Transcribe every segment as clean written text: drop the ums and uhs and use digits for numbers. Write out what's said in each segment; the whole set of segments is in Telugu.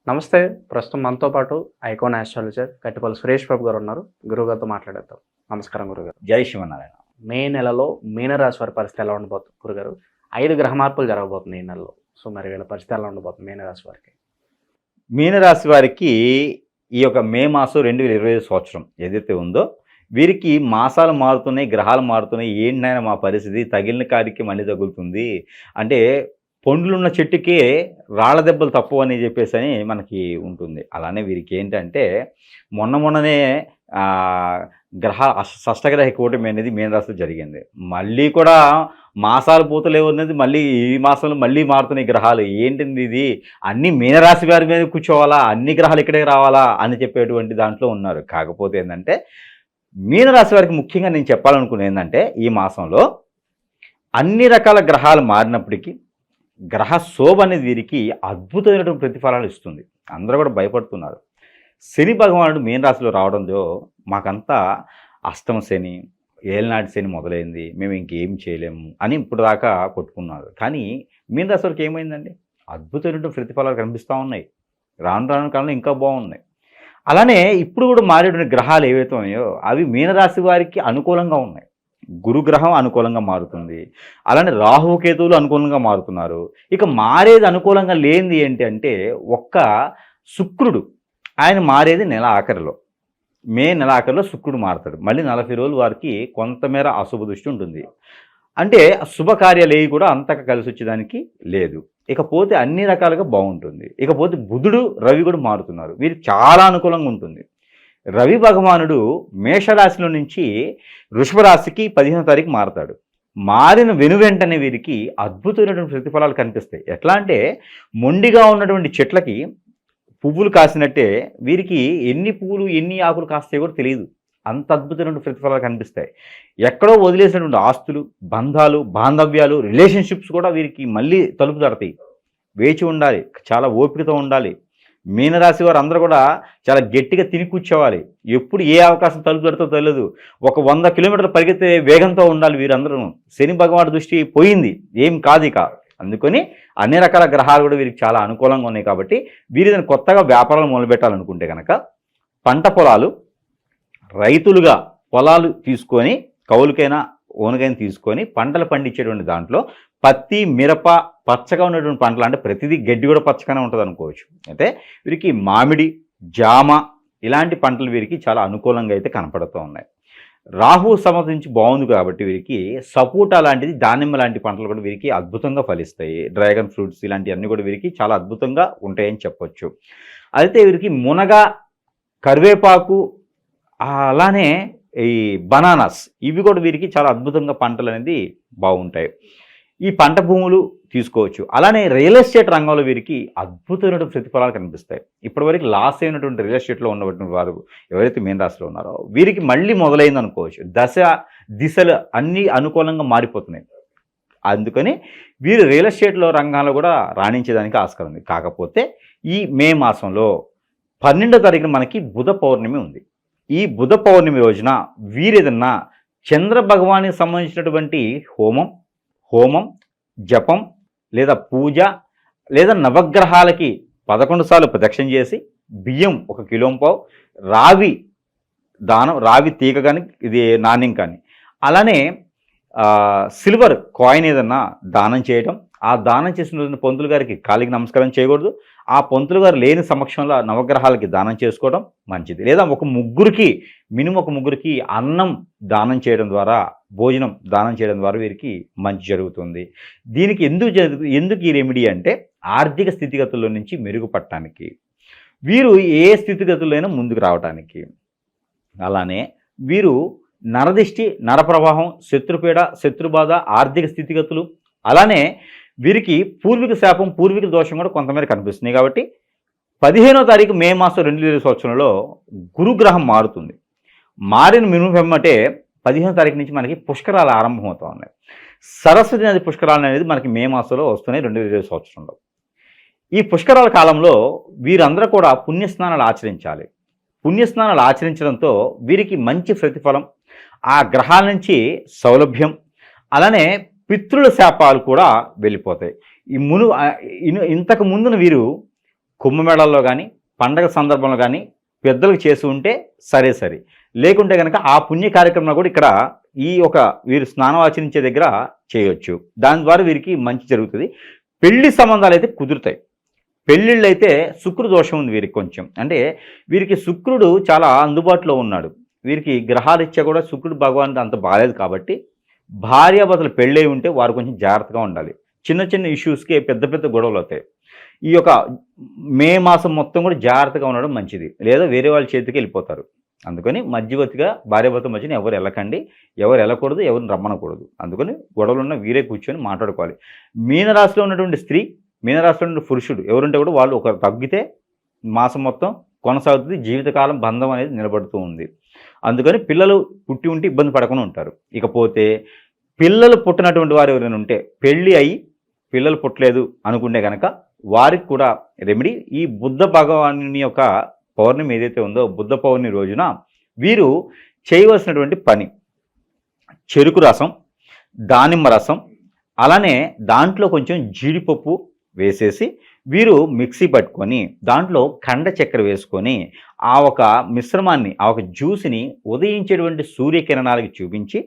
నమస్తే. ప్రస్తుతం మనతో పాటు ఐకాన్ ఆస్ట్రాలజర్ కట్టిపల్లి సురేష్ బాబు గారు ఉన్నారు. గురువుగారితో మాట్లాడేద్దాం. నమస్కారం గురుగారు. జై శివనారాయణ. మే నెలలో మీనరాశి వారి పరిస్థితి ఎలా ఉండబోతుంది గురుగారు? 5 గ్రహ మార్పులు జరగబోతుంది ఈ నెలలో. సో మరి వీళ్ళ పరిస్థితి ఎలా ఉండబోతుంది మీనరాశి వారికి? మీనరాశి వారికి ఈ యొక్క మే మాసం 2025 సంవత్సరం ఏదైతే ఉందో వీరికి మాసాలు మారుతున్నాయి, గ్రహాలు మారుతున్నాయి. ఏంటైనా మా పరిస్థితి తగిలిన కాడికి మళ్ళీ తగులుతుంది అంటే పండ్లున్న చెట్టుకే రాళ్ళ దెబ్బలు తప్పు అని చెప్పేసి అని మనకి ఉంటుంది. అలానే వీరికి ఏంటంటే మొన్ననే గ్రహ షష్టగ్రహ కూటమి అనేది మీనరాశిలో జరిగింది. మళ్ళీ కూడా మాసాలు పూతలేవు అనేది మళ్ళీ ఈ మాసంలో మళ్ళీ మారుతున్నాయి గ్రహాలు. ఏంటిది ఇది, అన్ని మీనరాశి వారి మీద కూర్చోవాలా, అన్ని గ్రహాలు ఇక్కడే రావాలా అని చెప్పేటువంటి దాంట్లో ఉన్నారు. కాకపోతే ఏంటంటే మీనరాశి వారికి ముఖ్యంగా నేను చెప్పాలనుకునేది ఏంటంటే ఈ మాసంలో అన్ని రకాల గ్రహాలు మారినప్పటికీ గ్రహ శోభ అనేది వీరికి అద్భుతమైనటువంటి ప్రతిఫలాలు ఇస్తుంది. అందరూ కూడా భయపడుతున్నారు. శని భగవానుడు మీనరాశిలో రావడంతో మాకంతా అష్టమ శని, ఏలనాటి శని మొదలైంది, మేము ఇంకేం చేయలేము అని ఇప్పుడు దాకా కొట్టుకున్నారు. కానీ మీనరాశి వారికి ఏమైందండి, అద్భుతమైనటువంటి ప్రతిఫలాలు కనిపిస్తూ ఉన్నాయి. రాను రాను కాలంలో ఇంకా బాగున్నాయి. అలానే ఇప్పుడు కూడా మారేటువంటి గ్రహాలు ఏవైతే ఉన్నాయో అవి మీనరాశి వారికి అనుకూలంగా ఉన్నాయి. గురుగ్రహం అనుకూలంగా మారుతుంది. అలానే రాహుకేతువులు అనుకూలంగా మారుతున్నారు. ఇక మారేది అనుకూలంగా లేనిది ఏంటి అంటే ఒక్క శుక్రుడు, ఆయన మారేది నెల ఆఖరిలో, మే నెల ఆఖరిలో శుక్రుడు మారుతాడు. మళ్ళీ 40 రోజులు వారికి కొంతమేర అశుభ దృష్టి ఉంటుంది. అంటే శుభకార్యాలు ఏవి కూడా అంతగా కలిసి వచ్చేదానికి లేదు. ఇకపోతే అన్ని రకాలుగా బాగుంటుంది. ఇకపోతే బుధుడు, రవి కూడా మారుతున్నారు. వీరికి చాలా అనుకూలంగా ఉంటుంది. రవి భగవానుడు మేషరాశిలో నుంచి వృషభ రాశికి 15వ తారీఖు మారతాడు. మారిన వెనువెంటనే వీరికి అద్భుతమైనటువంటి ప్రతిఫలాలు కనిపిస్తాయి. ఎట్లా అంటే మొండిగా ఉన్నటువంటి చెట్లకి పువ్వులు కాసినట్టే వీరికి ఎన్ని పువ్వులు ఎన్ని ఆకులు కాస్తాయో కూడా తెలియదు. అంత అద్భుతమైన ప్రతిఫలాలు కనిపిస్తాయి. ఎక్కడో వదిలేసినటువంటి ఆస్తులు, బంధాలు, బాంధవ్యాలు, రిలేషన్షిప్స్ కూడా వీరికి మళ్ళీ తలుపు తడతాయి. వేచి ఉండాలి, చాలా ఓపికతో ఉండాలి. మీనరాశి వారు అందరూ కూడా చాలా గట్టిగా తిని కూర్చోవాలి. ఎప్పుడు ఏ అవకాశం తలుపు తడుతో తెలియదు. ఒక 100 కిలోమీటర్లు పరిగెత్తే వేగంతో ఉండాలి వీరందరూ. శని భగవానుడి దృష్టి పోయింది, ఏం కాదు ఇక. అందుకని అన్ని రకాల గ్రహాలు కూడా వీరికి చాలా అనుకూలంగా ఉన్నాయి. కాబట్టి వీరు దాన్ని కొత్తగా వ్యాపారాలు మొదలుపెట్టాలనుకుంటే కనుక పంట పొలాలు, రైతులుగా పొలాలు తీసుకొని కౌలుకైనా ఓనుకైనా తీసుకొని పంటలు పండించేటువంటి దాంట్లో పత్తి, మిరప, పచ్చగా ఉన్నటువంటి పంటలు, అంటే ప్రతిదీ గడ్డి కూడా పచ్చగానే ఉంటుంది అనుకోవచ్చు. అయితే వీరికి మామిడి, జామ ఇలాంటి పంటలు వీరికి చాలా అనుకూలంగా అయితే కనపడుతూ ఉన్నాయి. రాహు సంబంధించి బాగుంది కాబట్టి వీరికి సపోటా లాంటిది, దానిమ్మ లాంటి పంటలు కూడా వీరికి అద్భుతంగా ఫలిస్తాయి. డ్రాగన్ ఫ్రూట్స్ ఇలాంటివన్నీ కూడా వీరికి చాలా అద్భుతంగా ఉంటాయని చెప్పొచ్చు. అయితే వీరికి మునగ, కరివేపాకు, అలానే ఈ బనానాస్ ఇవి కూడా వీరికి చాలా అద్భుతంగా పంటలు అనేది బాగుంటాయి. ఈ పంట భూములు తీసుకోవచ్చు. అలానే రియల్ ఎస్టేట్ రంగంలో వీరికి అద్భుతమైన ప్రతిఫలాలు కనిపిస్తాయి. ఇప్పటివరకు లాస్ అయినటువంటి రియల్ ఎస్టేట్లో ఉన్నటువంటి వారు ఎవరైతే మీనరాశిలో ఉన్నారో వీరికి మళ్ళీ మొదలైంది అనుకోవచ్చు. దిశలు అన్నీ అనుకూలంగా మారిపోతున్నాయి. అందుకని వీరు రియల్ ఎస్టేట్లో రంగాల్లో కూడా రాణించేదానికి ఆస్కారం ఉంది. కాకపోతే ఈ మే మాసంలో 12వ తారీఖున మనకి బుధ పౌర్ణమి ఉంది. ఈ బుధ పౌర్ణమి రోజున వీరేదన్నా చంద్ర భగవానికి సంబంధించినటువంటి హోమం, జపం లేదా పూజ లేదా నవగ్రహాలకి 11 సార్లు ప్రదక్షిణ చేసి బియ్యం 1 కిలోంపావు, రావి దానం, రావి తీగ కానీ ఇది నాణ్యం కానీ, అలానే సిల్వర్ కాయిన్ ఏదన్నా దానం చేయడం. ఆ దానం చేసిన రోజున పంతులు గారికి కాలికి నమస్కారం చేయకూడదు. ఆ పంతులు గారు లేని సమక్షంలో నవగ్రహాలకి దానం చేసుకోవడం మంచిది. లేదా మినిమం ఒక ముగ్గురికి అన్నం దానం చేయడం ద్వారా, భోజనం దానం చేయడం ద్వారా వీరికి మంచి జరుగుతుంది. దీనికి ఎందుకు ఈ రెమెడీ అంటే ఆర్థిక స్థితిగతుల్లో నుంచి మెరుగుపడటానికి, వీరు ఏ స్థితిగతుల్లోనైనా ముందుకు రావడానికి. అలానే వీరు నరదిష్టి, నరప్రవాహం, శత్రుపీడ, శత్రుబాధ, ఆర్థిక స్థితిగతులు, అలానే వీరికి పూర్వీక శాపం, పూర్వీక దోషం కూడా కొంతమేర కనిపిస్తున్నాయి. కాబట్టి 15వ తారీఖు మే మాసం 2020 సంవత్సరంలో గురుగ్రహం మారుతుంది. మారిన మినుమటే 15వ తారీఖు నుంచి మనకి పుష్కరాలు ఆరంభమవుతూ ఉన్నాయి. సరస్వతి నది పుష్కరాలు అనేది మనకి మే మాసంలో వస్తున్నాయి 2020 సంవత్సరంలో. ఈ పుష్కరాల కాలంలో వీరందరూ కూడా పుణ్యస్నానాలు ఆచరించాలి. పుణ్యస్నానాలు ఆచరించడంతో వీరికి మంచి ప్రతిఫలం, ఆ గ్రహాల నుంచి సౌలభ్యం, అలానే పితృల శాపాలు కూడా వెళ్ళిపోతాయి. ఇంతకు ముందున వీరు కుంభమేళాల్లో కానీ పండగ సందర్భంలో కానీ పెద్దలకు చేసి ఉంటే సరే లేకుంటే కనుక ఆ పుణ్య కార్యక్రమంలో కూడా ఇక్కడ ఈ ఒక వీరు స్నానం ఆచరించే దగ్గర చేయొచ్చు. దాని ద్వారా వీరికి మంచి జరుగుతుంది. పెళ్లి సంబంధాలు అయితే కుదురుతాయి. పెళ్ళిళ్ళు అయితే శుక్ర దోషం ఉంది వీరికి కొంచెం. అంటే వీరికి శుక్రుడు చాలా అందుబాటులో ఉన్నాడు. వీరికి గ్రహారీత్యా కూడా శుక్రుడు భగవానుడు అంత బాగాలేదు కాబట్టి భార్యాభర్తలు పెళ్ళై ఉంటే వారు కొంచెం జాగ్రత్తగా ఉండాలి. చిన్న ఇష్యూస్కి పెద్ద గొడవలు అవుతాయి. ఈ యొక్క మే మాసం మొత్తం కూడా జాగ్రత్తగా ఉండడం మంచిది, లేదా వేరే వాళ్ళ చేతికి వెళ్ళిపోతారు. అందుకని మధ్యవర్తిగా భార్యాభర్త మధ్యన ఎవరు వెళ్ళకండి, ఎవరు వెళ్ళకూడదు, ఎవరిని రమ్మనకూడదు. అందుకని గొడవలున్న వీరే కూర్చొని మాట్లాడుకోవాలి. మీనరాశిలో ఉన్నటువంటి స్త్రీ, మీనరాశిలో ఉన్న పురుషుడు ఎవరుంటే కూడా వాళ్ళు ఒకరు తగ్గితే మాసం మొత్తం కొనసాగుతుంది, జీవితకాలం బంధం అనేది నిలబడుతూ ఉంది. అందుకని పిల్లలు పుట్టి ఉంటే ఇబ్బంది పడకుండా ఉంటారు. ఇకపోతే పిల్లలు పుట్టినటువంటి వారు ఎవరైనా ఉంటే, పెళ్ళి అయ్యి పిల్లలు పుట్టలేదు అనుకుంటే కనుక వారికి కూడా రెమెడీ, ఈ బుద్ధ భగవానుని యొక్క పౌర్ణమి ఏదైతే ఉందో బుద్ధ పౌర్ణమి రోజున వీరు చేయవలసినటువంటి పని చెరుకు రసం, దానిమ్మ రసం, అలానే దాంట్లో కొంచెం జీడిపప్పు వేసేసి వీరు మిక్సీ పట్టుకొని దాంట్లో కండ చక్కెర వేసుకొని ఆ ఒక మిశ్రమాన్ని, ఆ ఒక జ్యూస్ని ఉదయించేటువంటి సూర్యకిరణాలకి చూపించి,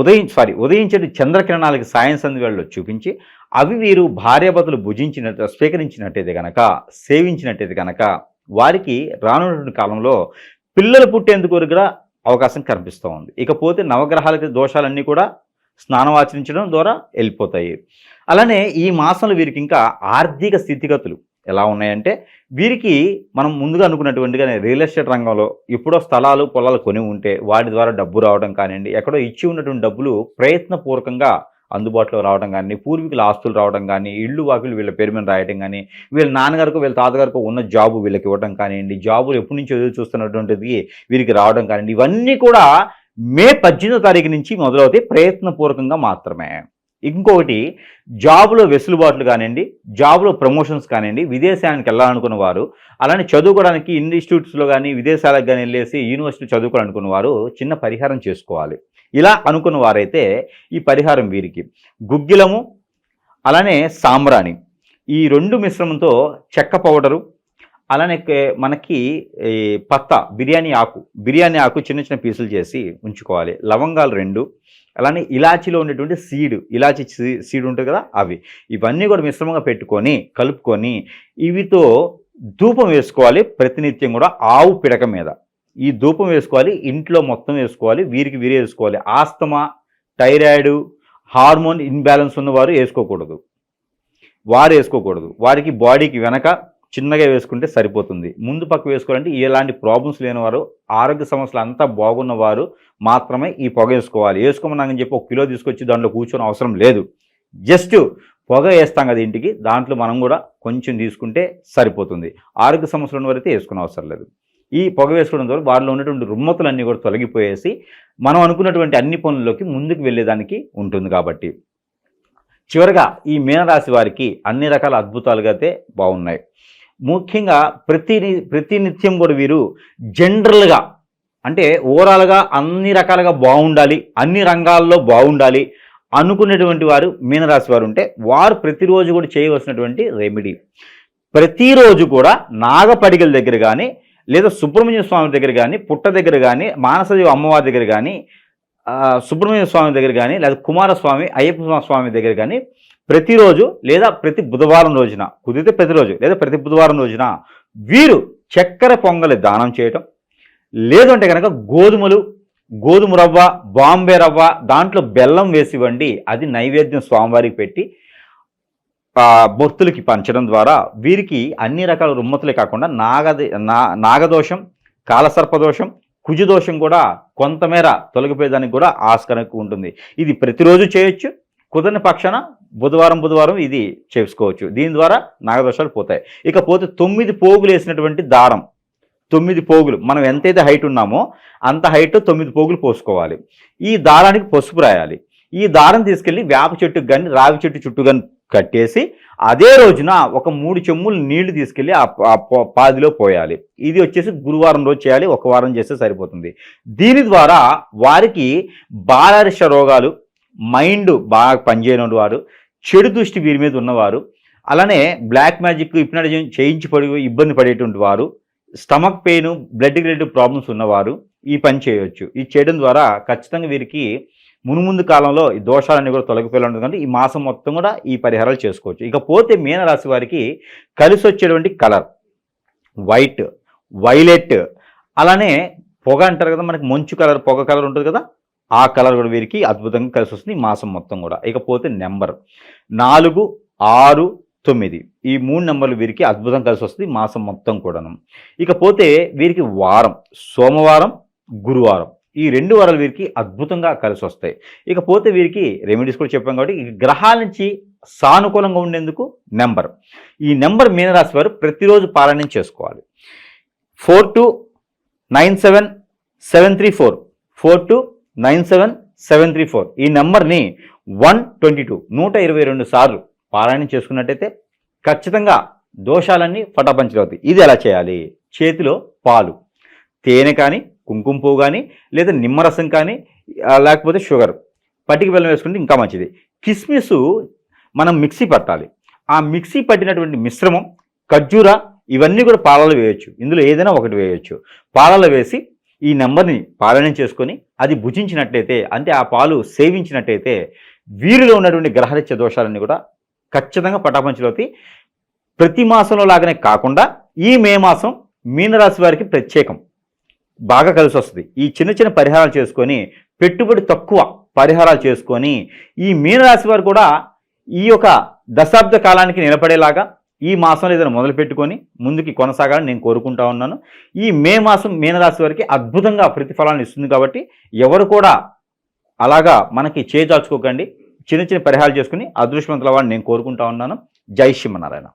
ఉదయించే చంద్రకిరణాలకి సాయం సంధ్యవేళలో చూపించి అవి వీరు భార్యాభర్తలు స్వీకరించినట్టయితే కనుక, సేవించినట్టయితే కనుక వారికి రానున్నటువంటి కాలంలో పిల్లలు పుట్టేందుకు కూడా అవకాశం కనిపిస్తూ ఉంది. ఇకపోతే నవగ్రహాలకి దోషాలన్నీ కూడా స్నానం ఆచరించడం ద్వారా వెళ్ళిపోతాయి. అలానే ఈ మాసంలో వీరికి ఇంకా ఆర్థిక స్థితిగతులు ఎలా ఉన్నాయంటే, వీరికి మనం ముందుగా అనుకున్నటువంటిగానే రియల్ ఎస్టేట్ రంగంలో ఎప్పుడో స్థలాలు పొలాలు కొని ఉంటే వాటి ద్వారా డబ్బు రావడం కానివ్వండి, ఎక్కడో ఇచ్చి ఉన్నటువంటి డబ్బులు ప్రయత్నపూర్వకంగా అందుబాటులో రావడం కానీ, పూర్వీకుల ఆస్తులు రావడం కానీ, ఇళ్ళు వాకిలు వీళ్ళ పేరు మీద రాయడం కానీ, వీళ్ళ నాన్నగారికి వీళ్ళ తాతగారికి ఉన్న జాబు వీళ్ళకి ఇవ్వడం కానివ్వండి, జాబులు ఎప్పటి నుంచి ఎదురు చూస్తున్నటువంటిది వీరికి రావడం కానివ్వండి, ఇవన్నీ కూడా మే 18వ తారీఖు నుంచి మొదలవుతాయి, ప్రయత్నపూర్వకంగా మాత్రమే. ఇంకొకటి, జాబులో వెసులుబాట్లు కానివ్వండి, జాబులో ప్రమోషన్స్ కానివ్వండి, విదేశానికి వెళ్ళాలనుకున్న వారు, అలానే చదువుకోవడానికి ఇన్స్టిట్యూట్స్లో కానీ విదేశాలకు కానీ వెళ్ళేసి యూనివర్సిటీ చదువుకోవాలనుకున్న వారు చిన్న పరిహారం చేసుకోవాలి. ఇలా అనుకున్న వారైతే ఈ పరిహారం వీరికి గుగ్గిలము, అలానే సాంబ్రాణి, ఈ రెండు మిశ్రమంతో చెక్క పౌడరు, అలానే మనకి పత్తా బిర్యానీ ఆకు చిన్న పీసులు చేసి ఉంచుకోవాలి. లవంగాలు 2, అలానే ఇలాచీలో ఉండేటువంటి ఇలాచీ సీడ్ ఉంటుంది కదా, ఇవన్నీ కూడా మిశ్రమంగా పెట్టుకొని కలుపుకొని ఇవితో ధూపం వేసుకోవాలి. ప్రతినిత్యం కూడా ఆవు పిడక మీద ఈ ధూపం వేసుకోవాలి. ఇంట్లో మొత్తం వేసుకోవాలి, వీరికి వీరే వేసుకోవాలి. ఆస్తమా, థైరాయిడ్, హార్మోన్ ఇన్బ్యాలెన్స్ ఉన్నవారు వేసుకోకూడదు, వారికి బాడీకి వెనక చిన్నగా వేసుకుంటే సరిపోతుంది. ముందు పక్క వేసుకోవాలంటే ఎలాంటి ప్రాబ్లమ్స్ లేనివారు, ఆరోగ్య సమస్యలు అంతా బాగున్నవారు మాత్రమే ఈ పొగ వేసుకోవాలి. వేసుకోమని చెప్పి 1 కిలో తీసుకొచ్చి దాంట్లో కూర్చొని అవసరం లేదు. జస్ట్ పొగ వేస్తాం కదా ఇంటికి, దాంట్లో మనం కూడా కొంచెం తీసుకుంటే సరిపోతుంది. ఆరోగ్య సమస్యలు ఉన్నవారైతే వేసుకునే అవసరం లేదు. ఈ పొగ వేసుకోవడం ద్వారా వారిలో ఉన్నటువంటి రుమ్మతులన్నీ కూడా తొలగిపోయేసి మనం అనుకున్నటువంటి అన్ని పనుల్లోకి ముందుకు వెళ్ళేదానికి ఉంటుంది. కాబట్టి చివరగా ఈ మీనరాశి వారికి అన్ని రకాల అద్భుతాలుగా అయితే బాగున్నాయి. ముఖ్యంగా ప్రతినిత్యం కూడా వీరు జనరల్గా అంటే ఓవరాల్గా అన్ని రకాలుగా బాగుండాలి, అన్ని రంగాల్లో బాగుండాలి అనుకునేటువంటి వారు మీనరాశి వారు ఉంటే వారు ప్రతిరోజు కూడా చేయవలసినటువంటి రెమెడీ, ప్రతిరోజు కూడా నాగపడిగల దగ్గర కానీ, లేదా సుబ్రహ్మణ్య స్వామి దగ్గర కానీ, పుట్ట దగ్గర కానీ, మానసదేవి అమ్మవారి దగ్గర కానీ, సుబ్రహ్మణ్య స్వామి దగ్గర కానీ, లేదా కుమారస్వామి అయ్యప్ప స్వామి దగ్గర కానీ ప్రతిరోజు లేదా ప్రతి బుధవారం రోజున, కుదిరితే ప్రతిరోజు లేదా ప్రతి బుధవారం రోజున వీరు చక్కెర పొంగలి దానం చేయటం, లేదంటే కనుక గోధుమ రవ్వ, బాంబే రవ్వ, దాంట్లో బెల్లం వేసి ఇవ్వండి, అది నైవేద్యం స్వామివారికి పెట్టి భక్తులకి పంచడం ద్వారా వీరికి అన్ని రకాల రుమ్మతులే కాకుండా నాగదోషం, కాలసర్పదోషం, కుజదోషం కూడా కొంతమేర తొలగిపోయేదానికి కూడా ఆస్కారం ఉంటుంది. ఇది ప్రతిరోజు చేయొచ్చు, కుదరని పక్షాన బుధవారం ఇది చేసుకోవచ్చు. దీని ద్వారా నాగదోషాలు పోతాయి. ఇకపోతే 9 పోగులు వేసినటువంటి దారం, 9 పోగులు, మనం ఎంతైతే హైట్ ఉన్నామో అంత హైట్ 9 పోగులు పోసుకోవాలి. ఈ దారానికి పసుపు రాయాలి. ఈ దారం తీసుకెళ్ళి వేప చెట్టుకు కానీ రావి చెట్టు చుట్టూ కానీ కట్టేసి అదే రోజున ఒక 3 చెమ్ములు నీళ్లు తీసుకెళ్ళి ఆ పాదిలో పోయాలి. ఇది వచ్చేసి గురువారం రోజు చేయాలి, 1 వారం చేస్తే సరిపోతుంది. దీని ద్వారా వారికి బాలారిష రోగాలు, మైండ్ బాగా పనిచేయని వారు, చెడు దృష్టి వీరి మీద ఉన్నవారు, అలానే బ్లాక్ మ్యాజిక్ హిప్నటిజం చేయించి ఇబ్బంది పడేటువంటి వారు, stomach pain, blood related problems ఉన్నవారు ఈ పని చేయవచ్చు. ఇది చేయడం ద్వారా ఖచ్చితంగా వీరికి మునుముందు కాలంలో ఈ దోషాలన్నీ కూడా తొలగిపోయేలా ఉంటుంది. అంటే ఈ మాసం మొత్తం కూడా ఈ పరిహారాలు చేసుకోవచ్చు. ఇకపోతే మీనరాశి వారికి కలిసి వచ్చేటువంటి కలర్ వైట్, వైలెట్, అలానే పొగ అంటారు కదా, మనకి మంచు కలర్, పొగ కలర్ ఉంటుంది కదా, ఆ కలర్ కూడా వీరికి అద్భుతంగా కలిసి వస్తుంది ఈ మాసం మొత్తం కూడా. ఇకపోతే నెంబర్ 4, 6, 9 ఈ 3 నెంబర్లు వీరికి అద్భుతం కలిసి వస్తుంది మాసం మొత్తం కూడాను. ఇకపోతే వీరికి వారం సోమవారం, గురువారం ఈ 2 వారాలు వీరికి అద్భుతంగా కలిసి వస్తాయి. ఇకపోతే వీరికి రెమెడీస్ కూడా చెప్పాం కాబట్టి ఈ గ్రహాల నుంచి సానుకూలంగా ఉండేందుకు నెంబర్, ఈ నెంబర్ మీనరాశి వారు ప్రతిరోజు పారాయణం చేసుకోవాలి. 4297-734 4297-734 ఈ నెంబర్ని 122 సార్లు పారాయణం చేసుకున్నట్టయితే ఖచ్చితంగా దోషాలన్నీ పటాపంచలవుతాయి. ఇది ఎలా చేయాలి? చేతిలో పాలు, తేనె కానీ, కుంకుమ పువ్వు కానీ, లేదా నిమ్మరసం కానీ, లేకపోతే షుగర్, పటికి బెల్లం వేసుకుంటే ఇంకా మంచిది. కిస్మిస్ మనం మిక్సీ పట్టాలి. ఆ మిక్సీ పట్టినటువంటి మిశ్రమం, ఖర్జూర ఇవన్నీ కూడా పాలలో వేయచ్చు. ఇందులో ఏదైనా ఒకటి వేయచ్చు. పాలలో వేసి ఈ నెంబర్ని పారాయణం చేసుకొని అది భుజించినట్లయితే, అంటే ఆ పాలు సేవించినట్టయితే వీరిలో ఉన్నటువంటి గ్రహరీత్య దోషాలన్నీ కూడా ఖచ్చితంగా పటాపంచలవుతాయి. ప్రతి మాసంలో లాగానే కాకుండా ఈ మే మాసం మీనరాశి వారికి ప్రత్యేకం, బాగా కలిసి వస్తుంది. ఈ చిన్న చిన్న పరిహారాలు చేసుకొని, పెట్టుబడి తక్కువ పరిహారాలు చేసుకొని ఈ మీనరాశి వారు కూడా ఈ యొక్క దశాబ్ద కాలానికి నిలబడేలాగా ఈ మాసంలో ఏదైనా మొదలు పెట్టుకొని ముందుకి కొనసాగాలని నేను కోరుకుంటా ఉన్నాను. ఈ మే మాసం మీనరాశి వారికి అద్భుతంగా ప్రతిఫలాన్ని ఇస్తుంది కాబట్టి ఎవరు కూడా అలాగా మనకి చేజార్చుకోకండి. చిన్న చిన్న పరిహారాలు చేసుకుని అదృష్టవంతుల వాడిని నేను కోరుకుంటా ఉన్నాను. జై శ్రీమన్నారాయణ.